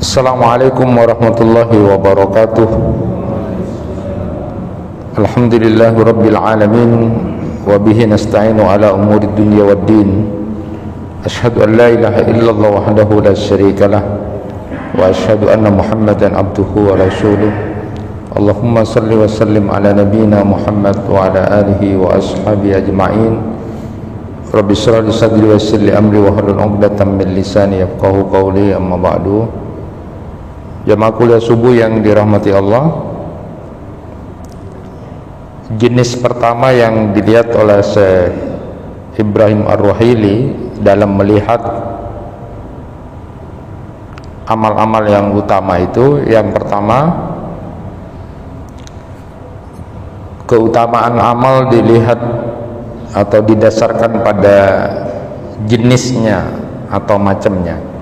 Assalamualaikum warahmatullahi wabarakatuh. Alhamdulillahi rabbil alamin wa bihi nasta'inu ala umuri dunya waddin. Asyhadu an la ilaha illallah wahdahu la syarika lah wa asyhadu anna Muhammadan abduhu wa rasuluh. Allahumma salli wa sallim ala nabiyyina Muhammad wa ala alihi wa ashabihi ajma'in. Rabbi shrah li sadri wa yassir li amri wa hlul 'uqdatam min lisani yafqahu qawli, amma ba'du. Jamaah kuliah subuh yang dirahmati Allah, jenis pertama yang dilihat oleh Syekh Ibrahim Ar-Ruhaili dalam melihat amal-amal yang utama itu, yang pertama, keutamaan amal dilihat atau didasarkan pada jenisnya atau macamnya.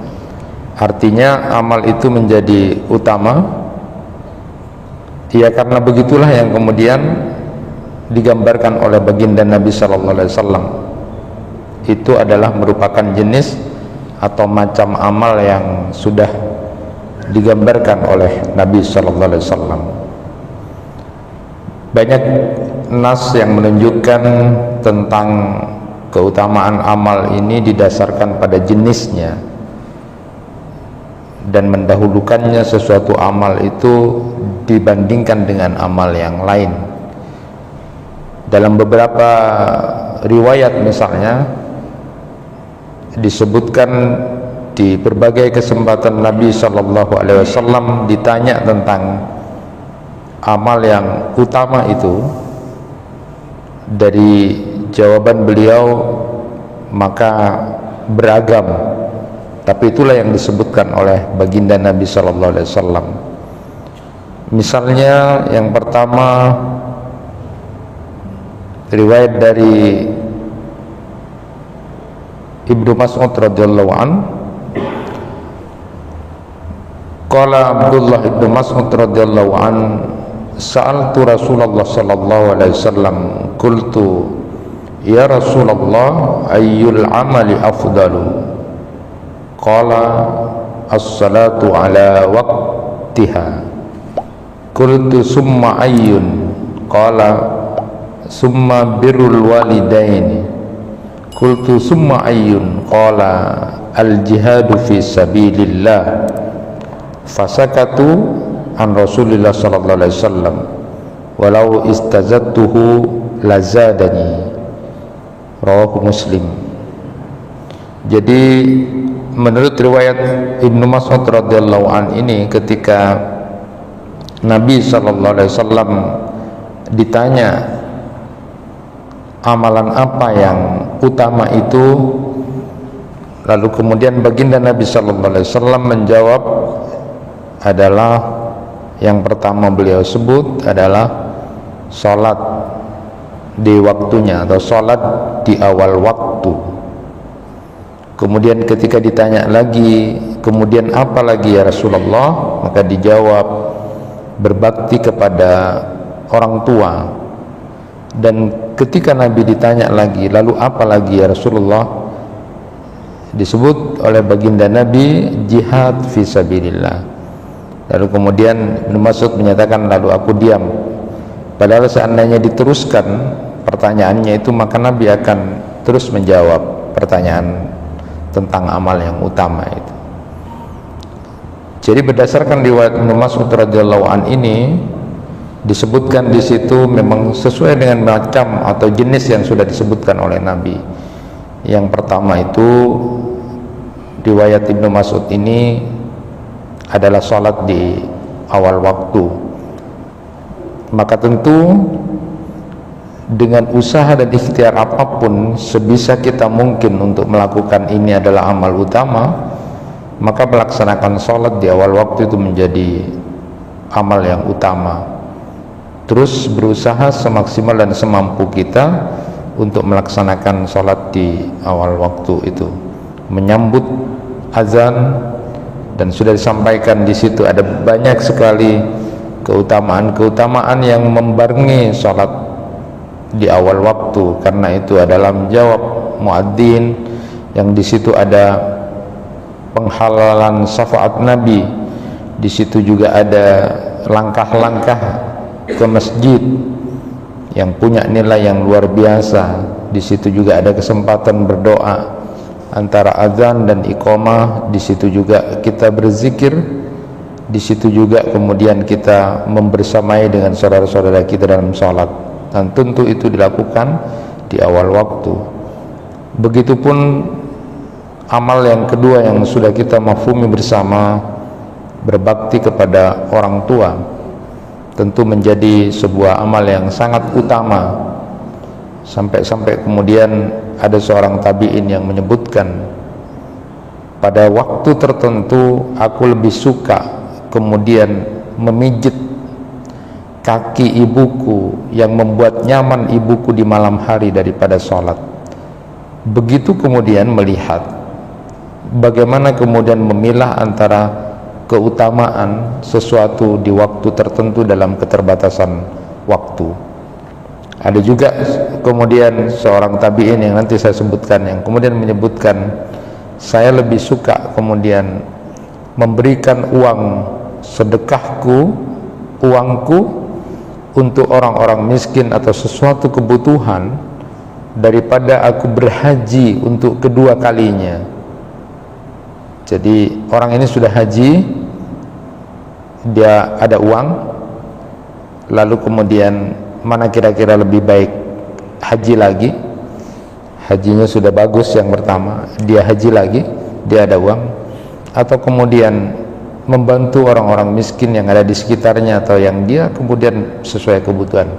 Artinya amal itu menjadi utama ya karena begitulah yang kemudian digambarkan oleh baginda Nabi sallallahu alaihi wasallam. Itu adalah merupakan jenis atau macam amal yang sudah digambarkan oleh Nabi sallallahu alaihi wasallam. Banyak nas yang menunjukkan tentang keutamaan amal ini didasarkan pada jenisnya dan mendahulukannya sesuatu amal itu dibandingkan dengan amal yang lain. Dalam beberapa riwayat misalnya disebutkan di berbagai kesempatan Nabi sallallahu alaihi wasallam ditanya tentang amal yang utama itu, dari jawaban beliau maka beragam. Tapi itulah yang disebutkan oleh baginda Nabi sallallahu alaihi wasallam. Misalnya yang pertama, riwayat dari Ibnu Mas'ud radhiyallahu an, qala Abdullah Ibnu Mas'ud radhiyallahu an, sa'altu Rasulullah sallallahu alaihi wasallam, qultu ya Rasulullah ayyul amali afdalu? Qala as-salatu ala waqtiha. Qultu summa ayyun? Qala summa birrul walidaini. Qultu summa ayyun? Qala al-jihadu fi sabilillah. Fasakatu an Rasulillah sallallahu alaihi wasallam walau istazadtuhu lazadani. Rawahu Muslim. Jadi menurut riwayat Ibnu Mas'ud radhiyallahu an ini, ketika Nabi sallallahu alaihi wasallam ditanya amalan apa yang utama itu, lalu kemudian baginda Nabi sallallahu alaihi wasallam menjawab adalah, yang pertama beliau sebut adalah salat di waktunya atau salat di awal waktu. Kemudian ketika ditanya lagi, kemudian apa lagi ya Rasulullah? Maka dijawab, berbakti kepada orang tua. Dan ketika Nabi ditanya lagi, lalu apa lagi ya Rasulullah? Disebut oleh baginda Nabi, jihad fi sabilillah. Lalu kemudian Ibnu Mas'ud menyatakan, lalu aku diam. Padahal seandainya diteruskan pertanyaannya itu, maka Nabi akan terus menjawab pertanyaan tentang amal yang utama itu. Jadi berdasarkan riwayat Ibnu Mas'ud radhiyallahu an ini, disebutkan di situ memang sesuai dengan macam atau jenis yang sudah disebutkan oleh Nabi. Yang pertama itu, riwayat Ibnu Mas'ud ini adalah salat di awal waktu. Maka tentu dengan usaha dan ikhtiar apapun, sebisa kita mungkin untuk melakukan ini adalah amal utama, maka melaksanakan sholat di awal waktu itu menjadi amal yang utama. Terus berusaha semaksimal dan semampu kita untuk melaksanakan sholat di awal waktu itu, menyambut azan. Dan sudah disampaikan di situ ada banyak sekali keutamaan-keutamaan yang membarengi sholat di awal waktu, karena itu adalah menjawab muadzin, yang di situ ada penghalalan syafaat Nabi di situ juga ada langkah-langkah ke masjid yang punya nilai yang luar biasa. Di situ juga ada kesempatan berdoa antara azan dan iqamah. Di situ juga kita berzikir. Di situ juga kemudian kita membersamai dengan saudara-saudara kita dalam salat, dan tentu itu dilakukan di awal waktu. Begitupun amal yang kedua yang sudah kita mafhumi bersama, berbakti kepada orang tua, tentu menjadi sebuah amal yang sangat utama. Sampai-sampai kemudian ada seorang tabi'in yang menyebutkan, pada waktu tertentu aku lebih suka kemudian memijit kaki ibuku yang membuat nyaman ibuku di malam hari daripada sholat. Begitu kemudian melihat bagaimana kemudian memilah antara keutamaan sesuatu di waktu tertentu dalam keterbatasan waktu. Ada juga kemudian seorang tabi'in yang nanti saya sebutkan, yang kemudian menyebutkan, saya lebih suka kemudian memberikan uang sedekahku, uangku untuk orang-orang miskin atau sesuatu kebutuhan daripada aku berhaji untuk kedua kalinya. Jadi orang ini sudah haji, dia ada uang, lalu kemudian mana kira-kira lebih baik, haji lagi, hajinya sudah bagus yang pertama, dia haji lagi, dia ada uang, atau kemudian membantu orang-orang miskin yang ada di sekitarnya atau yang dia kemudian sesuai kebutuhan.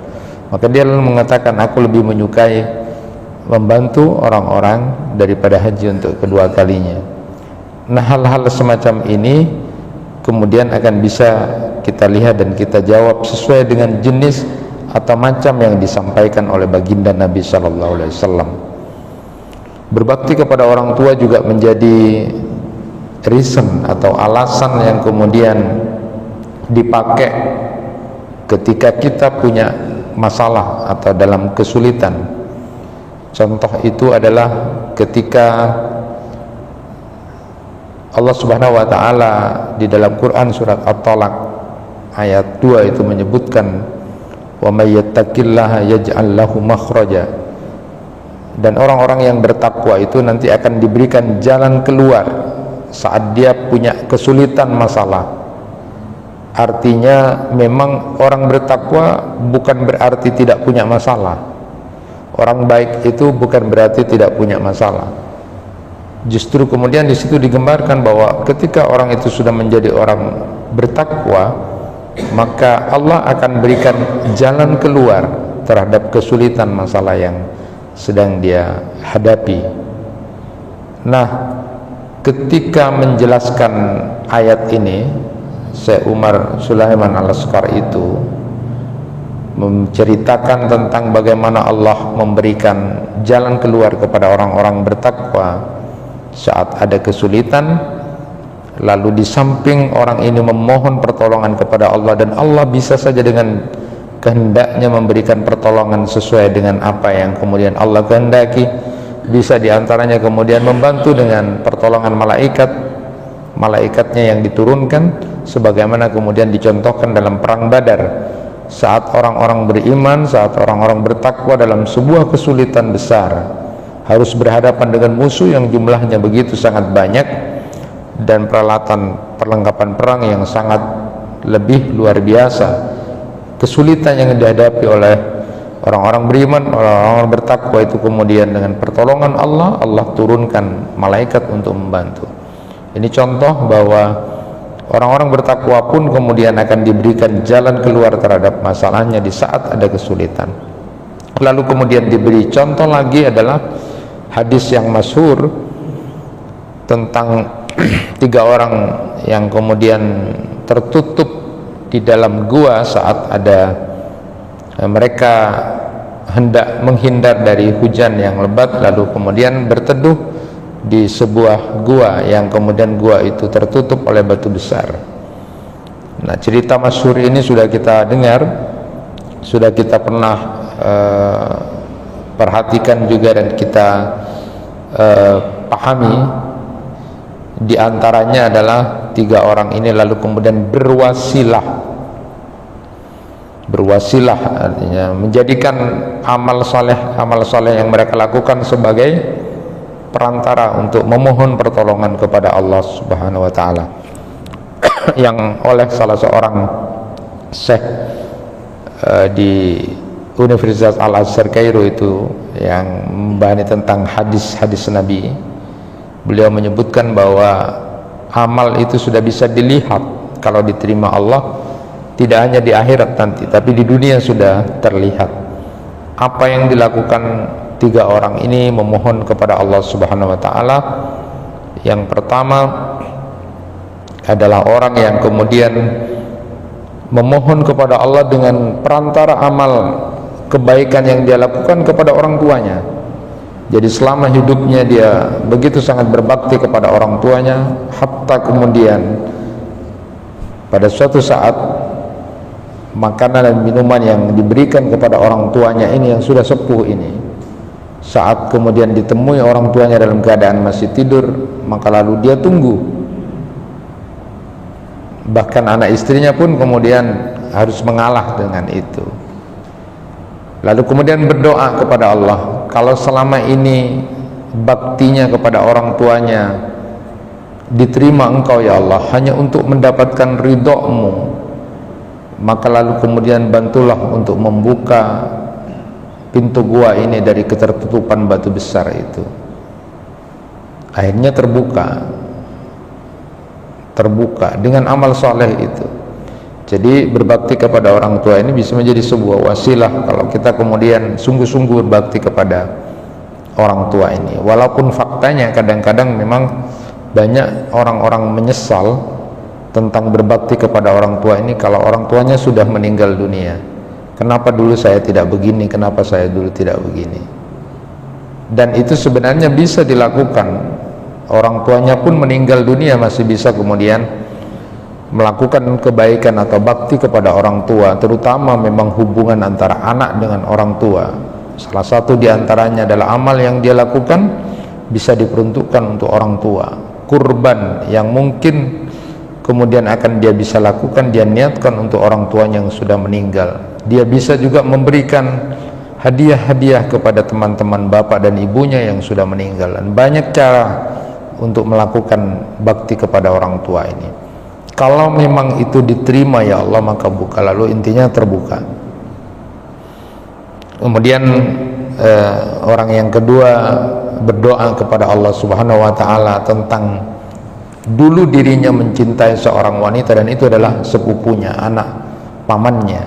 Maka dia lalu mengatakan, aku lebih menyukai membantu orang-orang daripada haji untuk kedua kalinya. Nah, hal-hal semacam ini kemudian akan bisa kita lihat dan kita jawab sesuai dengan jenis atau macam yang disampaikan oleh baginda Nabi Sallallahu Alaihi Wasallam. Berbakti kepada orang tua juga menjadi reason atau alasan yang kemudian dipakai ketika kita punya masalah atau dalam kesulitan. Contoh itu adalah ketika Allah Subhanahu wa taala di dalam Quran surat At-Talaq ayat 2 itu menyebutkan, wa may yattaqillaha yaj'al lahu makhraja, dan orang-orang yang bertakwa itu nanti akan diberikan jalan keluar saat dia punya kesulitan masalah. Artinya memang orang bertakwa bukan berarti tidak punya masalah. Orang baik itu bukan berarti tidak punya masalah. Justru kemudian di situ digambarkan bahwa ketika orang itu sudah menjadi orang bertakwa, maka Allah akan berikan jalan keluar terhadap kesulitan masalah yang sedang dia hadapi. Nah, ketika menjelaskan ayat ini, Syekh Umar Sulaiman Al-Asqar itu menceritakan tentang bagaimana Allah memberikan jalan keluar kepada orang-orang bertakwa saat ada kesulitan. Lalu di samping orang ini memohon pertolongan kepada Allah, dan Allah bisa saja dengan kehendaknya memberikan pertolongan sesuai dengan apa yang kemudian Allah kehendaki. Bisa diantaranya kemudian membantu dengan pertolongan malaikatnya yang diturunkan, sebagaimana kemudian dicontohkan dalam perang Badar, saat orang-orang beriman, saat orang-orang bertakwa dalam sebuah kesulitan besar, harus berhadapan dengan musuh yang jumlahnya begitu sangat banyak dan perlengkapan perang yang sangat lebih luar biasa. Kesulitan yang dihadapi oleh orang-orang beriman, orang-orang bertakwa itu kemudian dengan pertolongan Allah, Allah turunkan malaikat untuk membantu. Ini contoh bahwa orang-orang bertakwa pun kemudian akan diberikan jalan keluar terhadap masalahnya di saat ada kesulitan. Lalu kemudian diberi contoh lagi adalah hadis yang masyhur tentang 3 orang yang kemudian tertutup di dalam gua saat ada mereka hendak menghindar dari hujan yang lebat, lalu kemudian berteduh di sebuah gua yang kemudian gua itu tertutup oleh batu besar. Nah, cerita masyhur ini sudah kita dengar, sudah kita pernah perhatikan juga dan kita pahami. Di antaranya adalah 3 orang ini lalu kemudian berwasilah. Berwasilah artinya menjadikan amal soleh yang mereka lakukan sebagai perantara untuk memohon pertolongan kepada Allah Subhanahu wa taala. Yang oleh salah seorang syekh di Universitas Al-Azhar Kairo itu yang membahas tentang hadis-hadis Nabi, beliau menyebutkan bahwa amal itu sudah bisa dilihat kalau diterima Allah, tidak hanya di akhirat nanti, tapi di dunia sudah terlihat apa yang dilakukan 3 orang ini memohon kepada Allah Subhanahu wa taala. Yang pertama adalah orang yang kemudian memohon kepada Allah dengan perantara amal kebaikan yang dia lakukan kepada orang tuanya. Jadi selama hidupnya dia begitu sangat berbakti kepada orang tuanya, hatta kemudian pada suatu saat makanan dan minuman yang diberikan kepada orang tuanya ini yang sudah sepuh ini, saat kemudian ditemui orang tuanya dalam keadaan masih tidur, maka lalu dia tunggu. Bahkan anak istrinya pun kemudian harus mengalah dengan itu. Lalu kemudian berdoa kepada Allah, kalau selama ini baktinya kepada orang tuanya diterima Engkau ya Allah hanya untuk mendapatkan ridho-Mu, maka lalu kemudian bantulah untuk membuka pintu gua ini dari ketertutupan batu besar itu. Akhirnya terbuka dengan amal soleh itu. Jadi berbakti kepada orang tua ini bisa menjadi sebuah wasilah kalau kita kemudian sungguh-sungguh berbakti kepada orang tua ini. Walaupun faktanya kadang-kadang memang banyak orang-orang menyesal tentang berbakti kepada orang tua ini kalau orang tuanya sudah meninggal dunia. Kenapa dulu saya tidak begini, kenapa saya dulu tidak begini. Dan itu sebenarnya bisa dilakukan. Orang tuanya pun meninggal dunia masih bisa kemudian melakukan kebaikan atau bakti kepada orang tua, terutama memang hubungan antara anak dengan orang tua. Salah satu diantaranya adalah amal yang dia lakukan bisa diperuntukkan untuk orang tua. Kurban yang mungkin kemudian akan dia bisa lakukan, dia niatkan untuk orang tuanya yang sudah meninggal. Dia bisa juga memberikan hadiah-hadiah kepada teman-teman bapak dan ibunya yang sudah meninggal. Dan banyak cara untuk melakukan bakti kepada orang tua ini. Kalau memang itu diterima ya Allah, maka buka. Lalu intinya terbuka. Kemudian orang yang kedua berdoa kepada Allah Subhanahu wa taala tentang dulu dirinya mencintai seorang wanita dan itu adalah sepupunya, anak pamannya,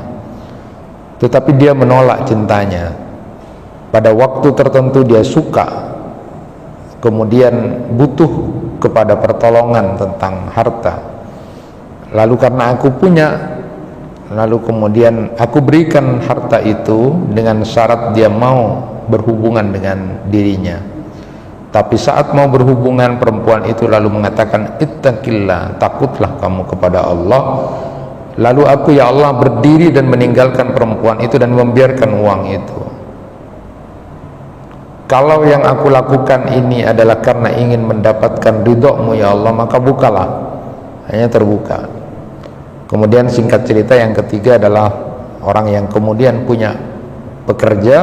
tetapi dia menolak cintanya. Pada waktu tertentu dia suka, kemudian butuh kepada pertolongan tentang harta, lalu karena aku punya, lalu kemudian aku berikan harta itu dengan syarat dia mau berhubungan dengan dirinya. Tapi saat mau berhubungan, perempuan itu lalu mengatakan, ittaqillah, takutlah kamu kepada Allah. Lalu aku ya Allah berdiri dan meninggalkan perempuan itu dan membiarkan uang itu. Kalau yang aku lakukan ini adalah karena ingin mendapatkan ridho-Mu ya Allah, maka bukalah. Hanya terbuka. Kemudian singkat cerita yang ketiga adalah orang yang kemudian punya pekerja,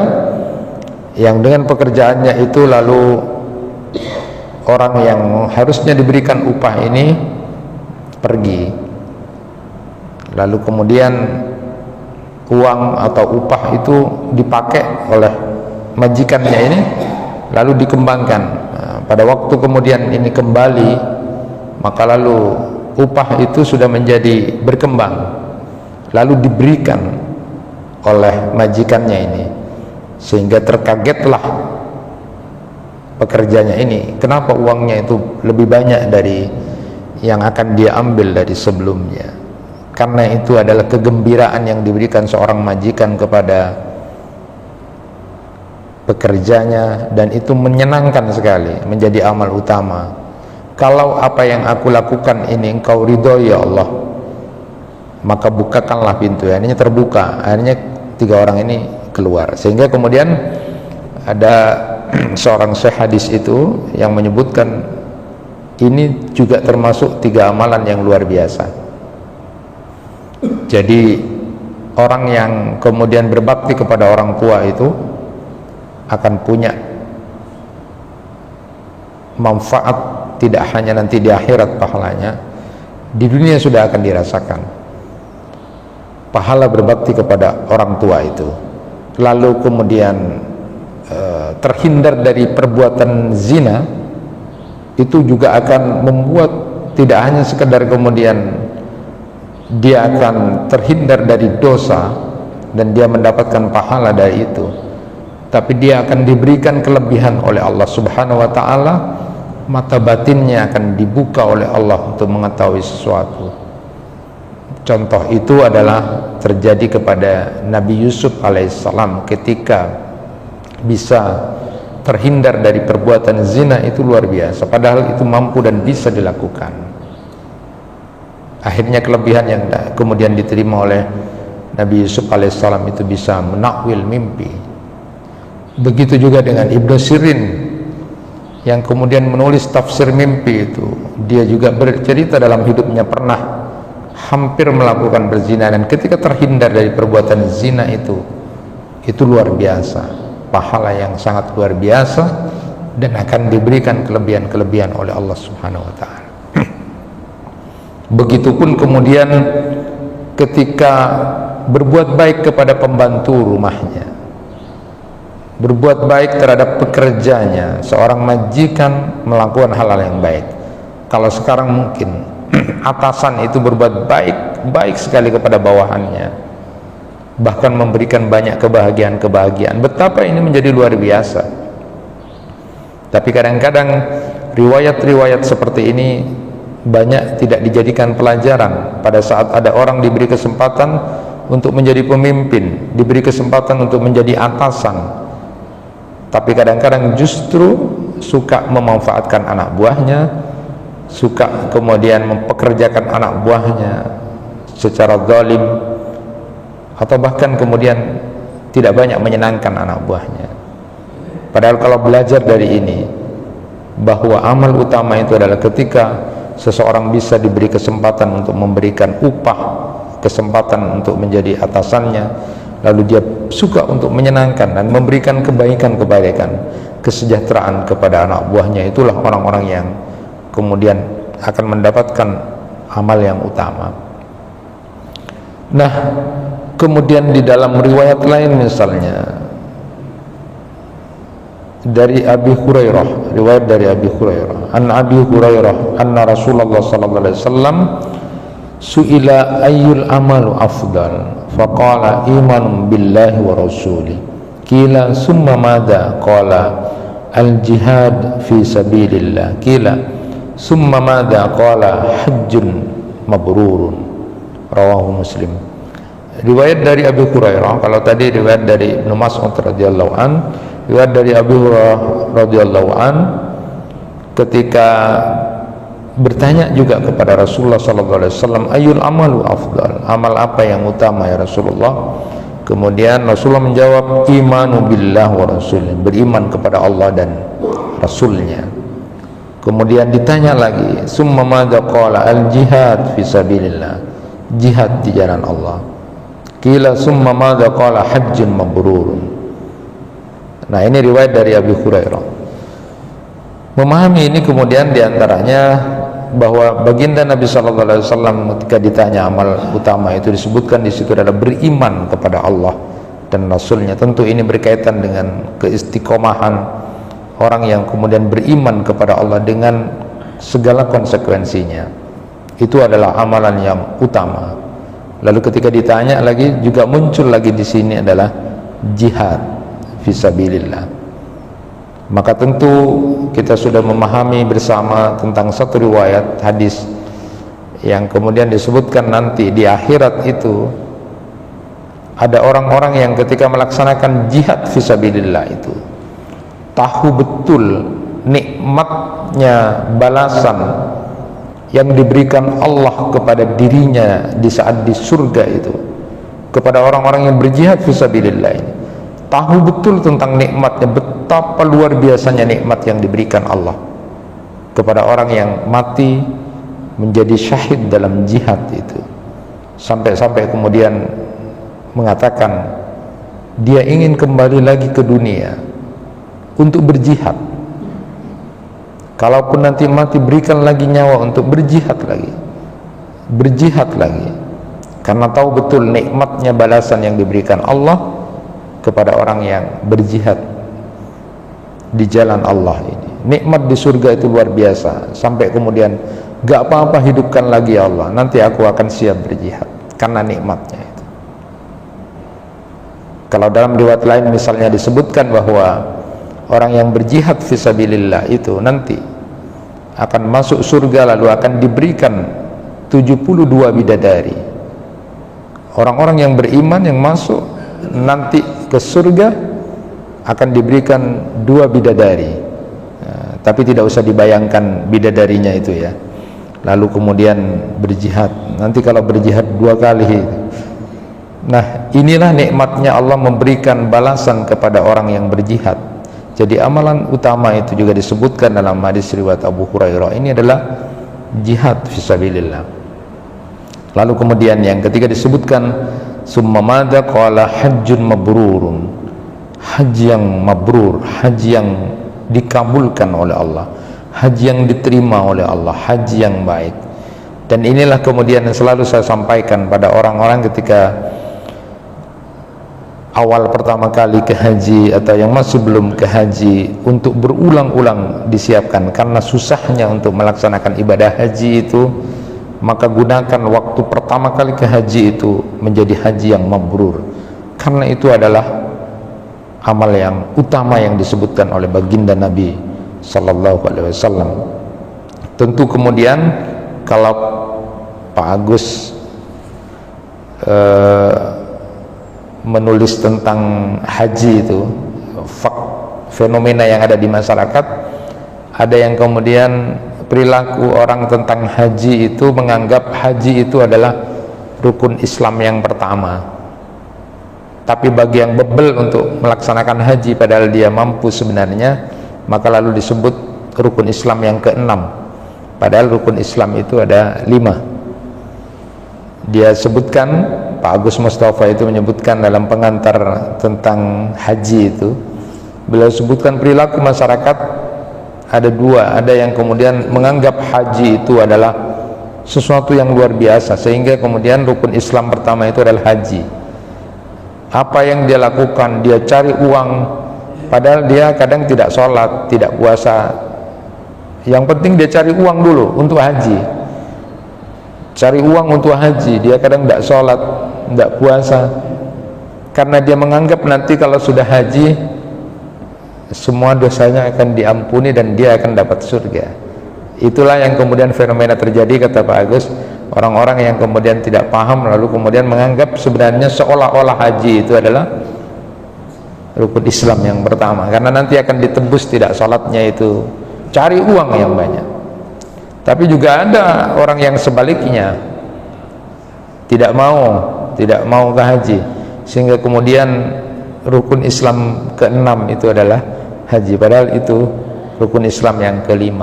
yang dengan pekerjaannya itu lalu orang yang harusnya diberikan upah ini pergi, lalu kemudian uang atau upah itu dipakai oleh majikannya ini lalu dikembangkan. Nah, pada waktu kemudian ini kembali, maka lalu upah itu sudah menjadi berkembang, lalu diberikan oleh majikannya ini, sehingga terkagetlah pekerjanya ini, kenapa uangnya itu lebih banyak dari yang akan dia ambil dari sebelumnya. Karena itu adalah kegembiraan yang diberikan seorang majikan kepada pekerjanya, dan itu menyenangkan sekali, menjadi amal utama. Kalau apa yang aku lakukan ini Engkau ridho ya Allah, maka bukakanlah pintu. Akhirnya terbuka, akhirnya 3 orang ini keluar. Sehingga kemudian ada seorang syekh hadis itu yang menyebutkan ini juga termasuk 3 amalan yang luar biasa. Jadi orang yang kemudian berbakti kepada orang tua itu akan punya manfaat, tidak hanya nanti di akhirat pahalanya, di dunia sudah akan dirasakan pahala berbakti kepada orang tua itu. Lalu kemudian terhindar dari perbuatan zina, itu juga akan membuat tidak hanya sekedar kemudian dia akan terhindar dari dosa dan dia mendapatkan pahala dari itu, tapi dia akan diberikan kelebihan oleh Allah Subhanahu wa ta'ala. Mata batinnya akan dibuka oleh Allah untuk mengetahui sesuatu. Contoh itu adalah terjadi kepada Nabi Yusuf alaihissalam ketika bisa terhindar dari perbuatan zina. Itu luar biasa, padahal itu mampu dan bisa dilakukan. Akhirnya kelebihan yang kemudian diterima oleh Nabi Yusuf alaihissalam itu bisa menakwil mimpi. Begitu juga dengan Ibnu Sirin yang kemudian menulis tafsir mimpi itu. Dia juga bercerita dalam hidupnya pernah hampir melakukan berzina, dan ketika terhindar dari perbuatan zina itu luar biasa, pahala yang sangat luar biasa, dan akan diberikan kelebihan-kelebihan oleh Allah Subhanahu wa ta'ala. Begitupun kemudian ketika berbuat baik kepada pembantu rumahnya, berbuat baik terhadap pekerjanya, seorang majikan melakukan hal-hal yang baik. Kalau sekarang mungkin atasan itu berbuat baik sekali kepada bawahannya, bahkan memberikan banyak kebahagiaan. Betapa ini menjadi luar biasa. Tapi kadang-kadang riwayat-riwayat seperti ini banyak tidak dijadikan pelajaran. Pada saat ada orang diberi kesempatan untuk menjadi pemimpin, diberi kesempatan untuk menjadi atasan, tapi kadang-kadang justru suka memanfaatkan anak buahnya, suka kemudian mempekerjakan anak buahnya secara zalim, atau bahkan kemudian tidak banyak menyenangkan anak buahnya. Padahal kalau belajar dari ini, bahwa amal utama itu adalah ketika seseorang bisa diberi kesempatan untuk memberikan upah, kesempatan untuk menjadi atasannya, lalu dia suka untuk menyenangkan dan memberikan kebaikan, kesejahteraan kepada anak buahnya, itulah orang-orang yang kemudian akan mendapatkan amal yang utama. Nah, kemudian di dalam riwayat lain misalnya dari Abi Hurairah, riwayat dari Abi Hurairah, an Abi Hurairah anna Rasulullah sallallahu alaihi wasallam su'ila ayyul amalu afdal faqala imanun billahi wa rasuli qila summa madza qala al jihad fi sabilillah qila summa madza qala hajjun mabrurun, rawahu Muslim. Riwayat dari Abi Hurairah, kalau tadi riwayat dari Ibnu Mas'ud radhiyallahu an, riwayat dari Abi Hurairah radhiyallahu an ketika bertanya juga kepada Rasulullah sallallahu alaihi wasallam, ayyul amalu afdal, amal apa yang utama ya Rasulullah? Kemudian Rasulullah menjawab, imanu billah wa rasulih, beriman kepada Allah dan Rasulnya. Kemudian ditanya lagi, summa madza qala al jihad fi sabilillah, jihad di jalan Allah. Qila summa madza qala hajjun mabrurun. Nah, ini riwayat dari Abi Hurairah. Memahami ini kemudian diantaranya bahwa baginda Nabi Shallallahu Alaihi Wasallam ketika ditanya amal utama itu disebutkan di situ adalah beriman kepada Allah dan Rasulnya. Tentu ini berkaitan dengan keistiqomahan orang yang kemudian beriman kepada Allah dengan segala konsekuensinya. Itu adalah amalan yang utama. Lalu ketika ditanya lagi juga muncul lagi di sini adalah jihad fisabilillah. Maka tentu kita sudah memahami bersama tentang satu riwayat hadis yang kemudian disebutkan nanti di akhirat itu ada orang-orang yang ketika melaksanakan jihad fisabilillah itu tahu betul nikmatnya balasan yang diberikan Allah kepada dirinya di saat di surga itu kepada orang-orang yang berjihad fisabilillah ini. Tahu betul tentang nikmatnya, betapa luar biasanya nikmat yang diberikan Allah. kepada orang yang mati menjadi syahid dalam jihad itu, sampai-sampai kemudian mengatakan dia ingin kembali lagi ke dunia untuk berjihad. Kalaupun nanti mati, berikan lagi nyawa untuk berjihad lagi, karena tahu betul nikmatnya balasan yang diberikan Allah kepada orang yang berjihad di jalan Allah ini. Nikmat di surga itu luar biasa, sampai kemudian gak apa-apa, hidupkan lagi ya Allah, nanti aku akan siap berjihad karena nikmatnya itu. Kalau dalam riwayat lain misalnya disebutkan bahwa orang yang berjihad fisabilillah itu nanti akan masuk surga, lalu akan diberikan 72 bidadari. Orang-orang yang beriman yang masuk nanti ke surga akan diberikan 2 bidadari. Tapi tidak usah dibayangkan bidadarinya itu ya. Lalu kemudian berjihad, nanti kalau berjihad 2 kali. Nah, inilah nikmatnya Allah memberikan balasan kepada orang yang berjihad. Jadi amalan utama itu juga disebutkan dalam hadis riwayat Abu Hurairah, ini adalah jihad fisabilillah. Lalu kemudian yang ketiga disebutkan summa madza qala hajjun mabrurun, haji yang mabrur, haji yang dikabulkan oleh Allah, haji yang diterima oleh Allah, haji yang baik. Dan inilah kemudian yang selalu saya sampaikan pada orang-orang ketika awal pertama kali ke haji atau yang masih belum ke haji, untuk berulang-ulang disiapkan karena susahnya untuk melaksanakan ibadah haji itu. Maka gunakan waktu pertama kali ke haji itu menjadi haji yang mabrur, karena itu adalah amal yang utama yang disebutkan oleh baginda Nabi Sallallahu Alaihi Wasallam. Tentu kemudian kalau Pak Agus menulis tentang haji itu, fenomena yang ada di masyarakat, ada yang kemudian perilaku orang tentang haji itu menganggap haji itu adalah rukun Islam yang pertama. Tapi bagi yang bebel untuk melaksanakan haji padahal dia mampu sebenarnya, maka lalu disebut rukun Islam yang ke-6, padahal rukun Islam itu ada 5. Dia sebutkan, Pak Agus Mustafa itu menyebutkan dalam pengantar tentang haji itu, beliau sebutkan perilaku masyarakat ada 2. Ada yang kemudian menganggap haji itu adalah sesuatu yang luar biasa, sehingga kemudian rukun Islam pertama itu adalah haji. Apa yang dia lakukan, dia cari uang, padahal dia kadang tidak sholat, tidak puasa. Yang penting dia cari uang dulu untuk haji, cari uang untuk haji. Dia kadang tidak sholat, tidak puasa, karena dia menganggap nanti kalau sudah haji semua dosanya akan diampuni dan dia akan dapat surga. Itulah yang kemudian fenomena terjadi, kata Pak Agus, orang-orang yang kemudian tidak paham lalu kemudian menganggap sebenarnya seolah-olah haji itu adalah rukun Islam yang pertama, karena nanti akan ditebus tidak sholatnya itu, cari uang yang banyak. Tapi juga ada orang yang sebaliknya, tidak mau ke haji, sehingga kemudian rukun Islam ke-6 itu adalah haji, padahal itu rukun Islam yang ke-5,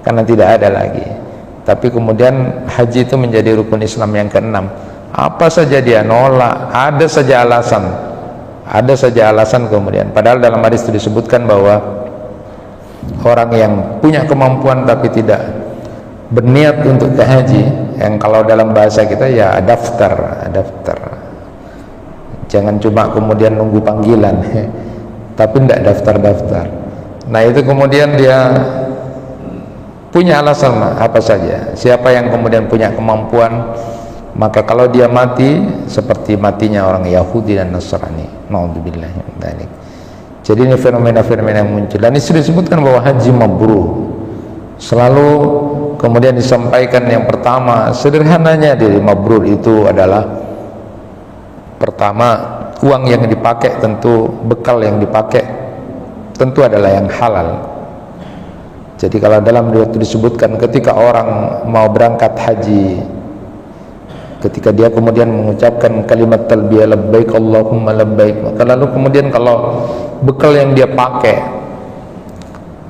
karena tidak ada lagi. Tapi kemudian haji itu menjadi rukun Islam yang ke-6. Apa saja dia nolak, ada saja alasan kemudian. Padahal dalam hadis itu disebutkan bahwa orang yang punya kemampuan tapi tidak berniat untuk ke haji, yang kalau dalam bahasa kita ya daftar. Jangan cuma kemudian nunggu panggilan tapi tidak daftar. Nah itu kemudian dia punya alasan apa saja. Siapa yang kemudian punya kemampuan, maka kalau dia mati seperti matinya orang Yahudi dan Nasrani, naudzubillah min dzalik. Jadi ini fenomena-fenomena yang muncul, dan ini sudah disebutkan bahwa haji mabrur. Selalu kemudian disampaikan yang pertama, sederhananya dari mabrur itu adalah pertama, uang yang dipakai tentu, bekal yang dipakai tentu adalah yang halal. Jadi kalau dalam riwayat itu disebutkan ketika orang mau berangkat haji, ketika dia kemudian mengucapkan kalimat talbiyah labbaik Allahumma labbaik, maka lalu kemudian kalau bekal yang dia pakai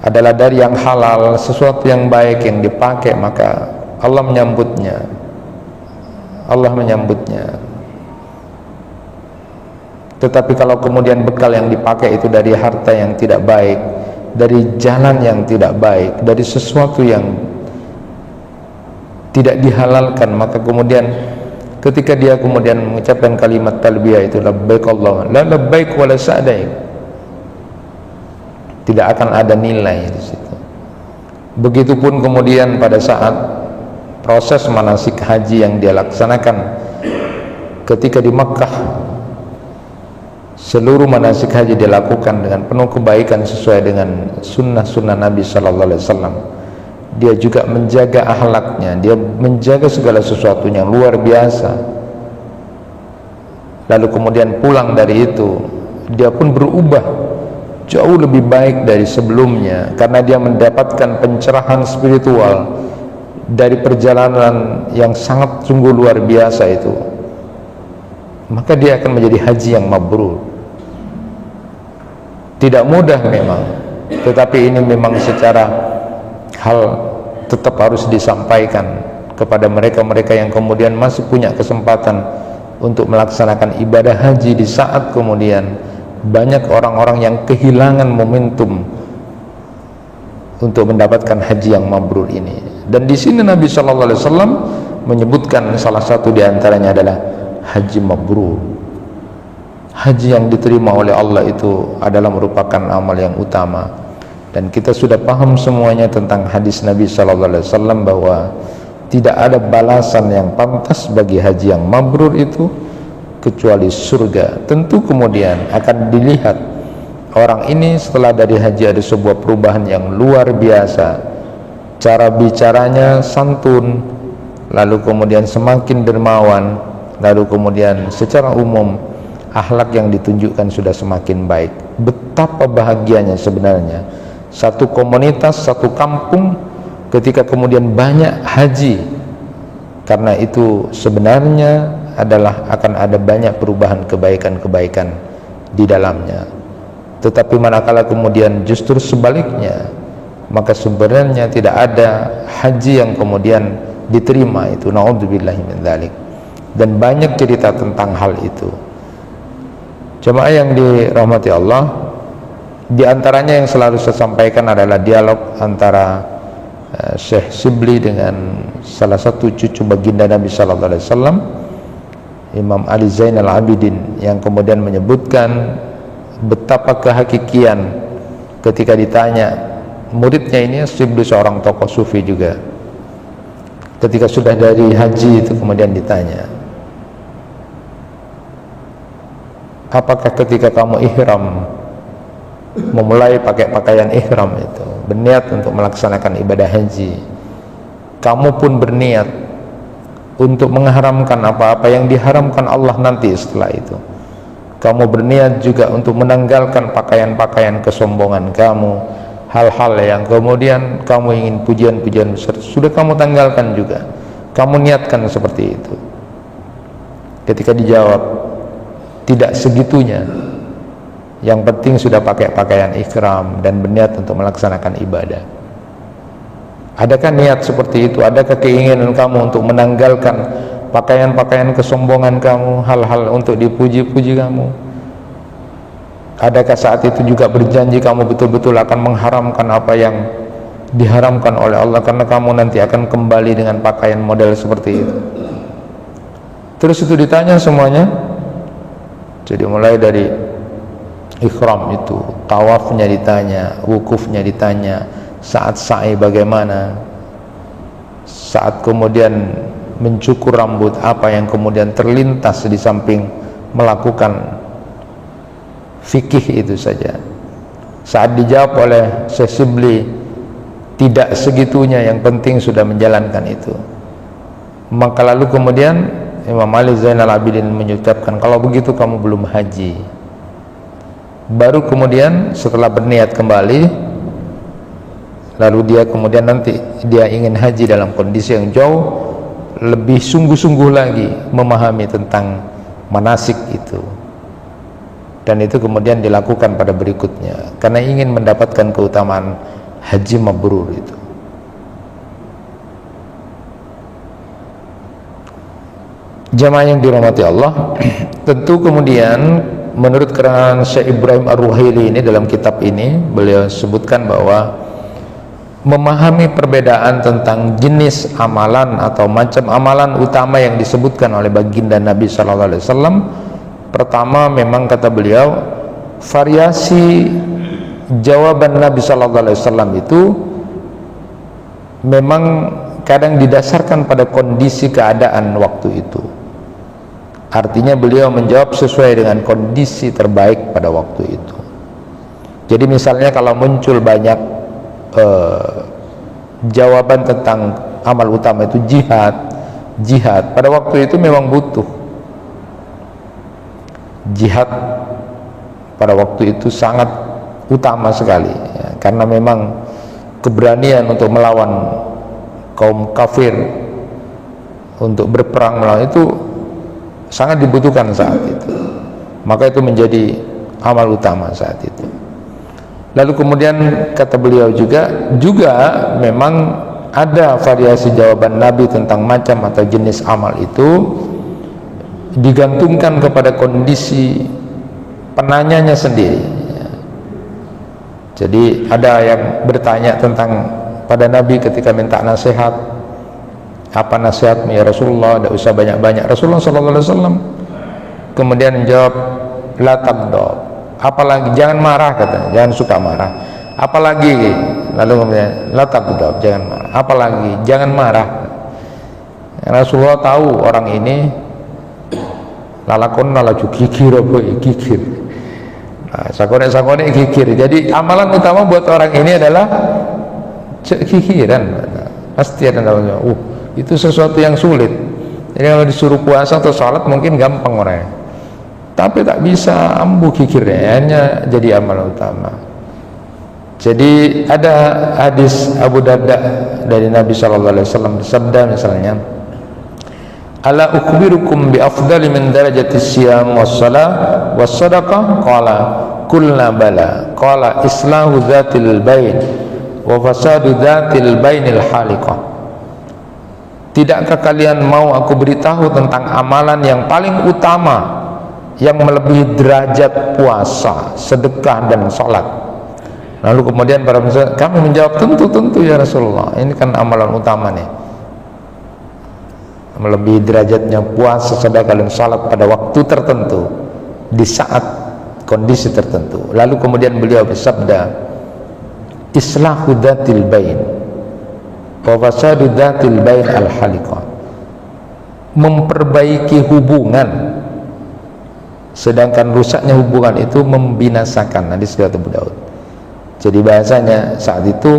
adalah dari yang halal, sesuatu yang baik yang dipakai, maka Allah menyambutnya. Tetapi kalau kemudian bekal yang dipakai itu dari harta yang tidak baik, dari jalan yang tidak baik, dari sesuatu yang tidak dihalalkan, maka kemudian ketika dia kemudian mengucapkan kalimat talbiyah itu, labbaik Allahumma la labbaik wa la sa'daik, tidak akan ada nilai di situ. Begitupun kemudian pada saat proses manasik haji yang dia laksanakan ketika di Makkah, seluruh manasik haji dilakukan dengan penuh kebaikan sesuai dengan sunnah-sunnah Nabi Sallallahu Alaihi Wasallam. Dia juga menjaga akhlaknya, dia menjaga segala sesuatunya yang luar biasa. Lalu kemudian pulang dari itu, dia pun berubah jauh lebih baik dari sebelumnya, karena dia mendapatkan pencerahan spiritual dari perjalanan yang sangat sungguh luar biasa itu. Maka dia akan menjadi haji yang mabrur. Tidak mudah memang, tetapi ini memang secara hal tetap harus disampaikan kepada mereka-mereka yang kemudian masih punya kesempatan untuk melaksanakan ibadah haji di saat kemudian banyak orang-orang yang kehilangan momentum untuk mendapatkan haji yang mabrur ini. Dan di sini Nabi Shallallahu Alaihi Wasallam menyebutkan salah satu diantaranya adalah haji mabrur. Haji yang diterima oleh Allah itu adalah merupakan amal yang utama. Dan kita sudah paham semuanya tentang hadis Nabi Shallallahu Alaihi Wasallam bahwa tidak ada balasan yang pantas bagi haji yang mabrur itu kecuali surga. Tentu kemudian akan dilihat orang ini setelah dari haji ada sebuah perubahan yang luar biasa. Cara bicaranya santun, lalu kemudian semakin dermawan, lalu kemudian secara umum akhlak yang ditunjukkan sudah semakin baik. Betapa bahagianya sebenarnya satu komunitas, satu kampung ketika kemudian banyak haji, karena itu sebenarnya adalah akan ada banyak perubahan kebaikan-kebaikan di dalamnya. Tetapi manakala kemudian justru sebaliknya, maka sebenarnya tidak ada haji yang kemudian diterima itu, naudzubillahi min dzalik. Dan banyak cerita tentang hal itu. Jemaah yang dirahmati Allah, di antaranya yang selalu saya sampaikan adalah dialog antara Syekh Shibli dengan salah satu cucu baginda Nabi Sallallahu Alaihi Wasallam, Imam Ali Zainal Abidin, yang kemudian menyebutkan betapa kehakikian ketika ditanya muridnya ini. Shibli seorang tokoh sufi juga, ketika sudah dari haji itu kemudian ditanya, apakah ketika kamu ihram, memulai pakai pakaian ihram itu, berniat untuk melaksanakan ibadah haji, kamu pun berniat untuk mengharamkan apa-apa yang diharamkan Allah nanti setelah itu, kamu berniat juga untuk menanggalkan pakaian-pakaian kesombongan kamu, hal-hal yang kemudian kamu ingin pujian-pujian besar, sudah kamu tanggalkan juga, kamu niatkan seperti itu. Ketika dijawab, tidak segitunya, yang penting sudah pakai pakaian ihram dan berniat untuk melaksanakan ibadah. Adakah niat seperti itu? Adakah keinginan kamu untuk menanggalkan pakaian-pakaian kesombongan kamu, hal-hal untuk dipuji-puji kamu? Adakah saat itu juga berjanji kamu betul-betul akan mengharamkan apa yang diharamkan oleh Allah, karena kamu nanti akan kembali dengan pakaian model seperti itu? Terus itu ditanya semuanya. Jadi mulai dari ihram itu, tawafnya ditanya, wukufnya ditanya, saat sa'i bagaimana, saat kemudian mencukur rambut apa yang kemudian terlintas di samping melakukan fikih itu saja. Saat dijawab oleh Syekh Shibli, tidak segitunya, yang penting sudah menjalankan itu. Maka lalu kemudian Imam Ali Zainal Abidin mengucapkan, kalau begitu kamu belum haji. Baru kemudian setelah berniat kembali, lalu dia kemudian nanti dia ingin haji dalam kondisi yang jauh lebih sungguh-sungguh lagi memahami tentang manasik itu. Dan itu kemudian dilakukan pada berikutnya, karena ingin mendapatkan keutamaan haji mabrur itu. Jamaah yang dirahmati Allah, tentu kemudian menurut keterangan Syekh Ibrahim Ar-Ruhaili ini dalam kitab ini, beliau sebutkan bahwa memahami perbedaan tentang jenis amalan atau macam amalan utama yang disebutkan oleh baginda Nabi Sallallahu Alaihi Wasallam, pertama memang kata beliau, variasi jawaban Nabi Sallallahu Alaihi Wasallam itu memang kadang didasarkan pada kondisi keadaan waktu itu. Artinya beliau menjawab sesuai dengan kondisi terbaik pada waktu itu. Jadi misalnya kalau muncul banyak jawaban tentang amal utama itu jihad pada waktu itu memang butuh jihad, pada waktu itu sangat utama sekali ya, karena memang keberanian untuk melawan kaum kafir, untuk berperang melawan itu sangat dibutuhkan saat itu, maka itu menjadi amal utama saat itu. Lalu kemudian kata beliau juga memang ada variasi jawaban Nabi tentang macam atau jenis amal itu digantungkan kepada kondisi penanyanya sendiri. Jadi ada yang bertanya tentang pada Nabi ketika minta nasihat, apa nasihatmu ya Rasulullah, tidak usah banyak-banyak. Rasulullah SAW kemudian menjawab, la taghdab, apalagi jangan marah, katanya, jangan suka marah, apalagi, lalu kemudian la taghdab, jangan marah, apalagi jangan marah. Rasulullah tahu orang ini lalakon lalaju gigir, gigir, sakone gigir. Jadi amalan utama buat orang ini adalah gigiran, pasti ada namanya. Itu sesuatu yang sulit. Jadi kalau disuruh puasa atau sholat mungkin gampang orangnya, tapi tak bisa ambu gigirnya, hanya jadi amal utama. Jadi ada hadis Abu Darda dari Nabi Sallallahu Alaihi Wasallam bersabda misalnya, ala ukhbirukum bi afdali min darajati siyam was salah was sadaqah, qala kulna bala, qala islahu dzatil bain wa fasadu dzatil bainil haliqah. Tidakkah kalian mau aku beritahu tentang amalan yang paling utama yang melebihi derajat puasa, sedekah dan salat? Lalu kemudian para sahabat kami menjawab, tentu ya Rasulullah, ini kan amalan utama nih, melebihi derajatnya puasa, sedekah dan salat pada waktu tertentu, di saat kondisi tertentu. Lalu kemudian beliau bersabda, islahu dzatil bain wa fasadu dzatil bain al haliqah, memperbaiki hubungan sedangkan rusaknya hubungan itu membinasakan. Hadis riwayat Abu Daud. Jadi bahasanya saat itu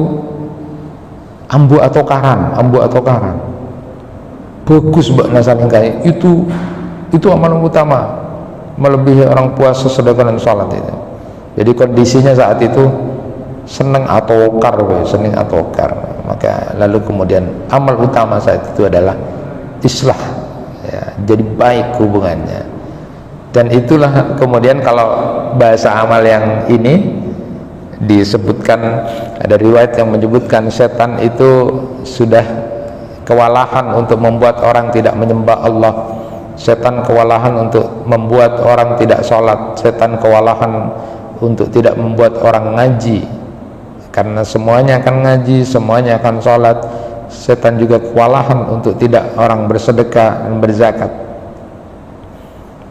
ambu atau karam, bagus mbak nasarin kayak itu amalan utama melebihi orang puasa, sedekah dan salat itu. Jadi kondisinya saat itu seneng atau okar, maka lalu kemudian amal utama saat itu adalah islah ya, jadi baik hubungannya. Dan itulah kemudian kalau bahasa amal yang ini disebutkan, ada riwayat yang menyebutkan setan itu sudah kewalahan untuk membuat orang tidak menyembah Allah, setan kewalahan untuk membuat orang tidak sholat, setan kewalahan untuk tidak membuat orang ngaji, karena semuanya akan ngaji, semuanya akan sholat. Setan juga kewalahan untuk tidak orang bersedekah dan berzakat.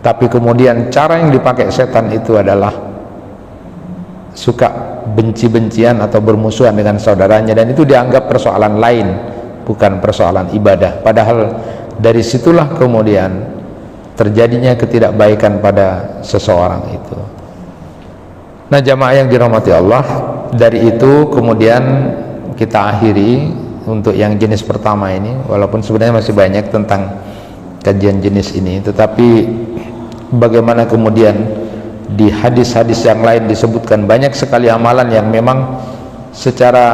Tapi kemudian cara yang dipakai setan itu adalah suka benci-bencian atau bermusuhan dengan saudaranya, dan itu dianggap persoalan lain, bukan persoalan ibadah. Padahal dari situlah kemudian terjadinya ketidakbaikan pada seseorang itu. Nah jamaah yang dirahmati Allah, dari itu kemudian kita akhiri untuk yang jenis pertama ini, walaupun sebenarnya masih banyak tentang kajian jenis ini, tetapi bagaimana kemudian di hadis-hadis yang lain disebutkan banyak sekali amalan yang memang secara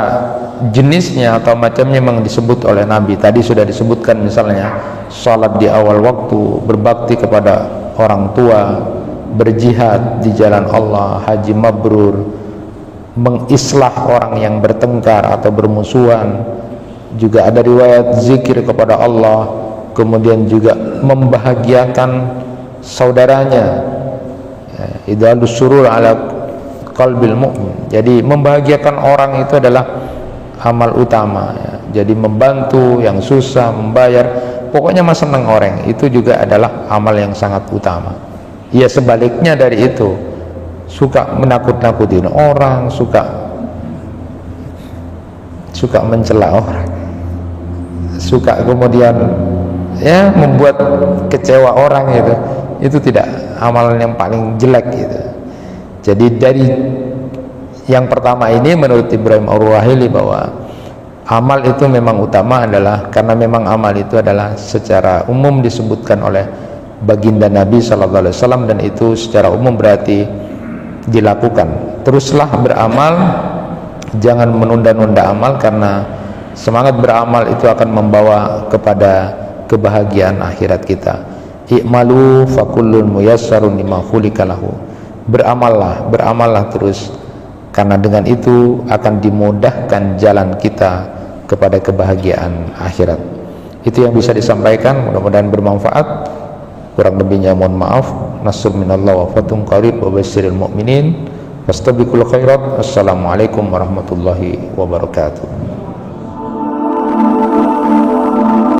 jenisnya atau macamnya memang disebut oleh Nabi. Tadi sudah disebutkan misalnya salat di awal waktu, berbakti kepada orang tua, berjihad di jalan Allah, haji mabrur, mengislah orang yang bertengkar atau bermusuhan, juga ada riwayat zikir kepada Allah, kemudian juga membahagiakan saudaranya, idalus surur ala qalbil mu'min. Jadi membahagiakan orang itu adalah amal utama ya. Jadi membantu yang susah, membayar, pokoknya mas senang orang, itu juga adalah amal yang sangat utama. Ya sebaliknya dari itu, suka menakut-nakutin orang, suka mencela orang, suka kemudian ya membuat kecewa orang gitu, itu tidak amalan yang paling jelek gitu. Jadi dari yang pertama ini menurut Ibrahim Ar-Ruhaili bahwa amal itu memang utama adalah karena memang amal itu adalah secara umum disebutkan oleh baginda Nabi Sallallahu Alaihi Wasallam, dan itu secara umum berarti dilakukan. Teruslah beramal, jangan menunda-nunda amal, karena semangat beramal itu akan membawa kepada kebahagiaan akhirat kita. I'malu fakullun muyassarun lima khuliqa lahu. Beramallah terus, karena dengan itu akan dimudahkan jalan kita kepada kebahagiaan akhirat. Itu yang bisa disampaikan, mudah-mudahan bermanfaat. Kurang lebihnya mohon maaf. Nasrul minallah wa fathun qarib wa basyiril mu'minin. Fastabiqul khairat. Assalamualaikum warahmatullahi wabarakatuh.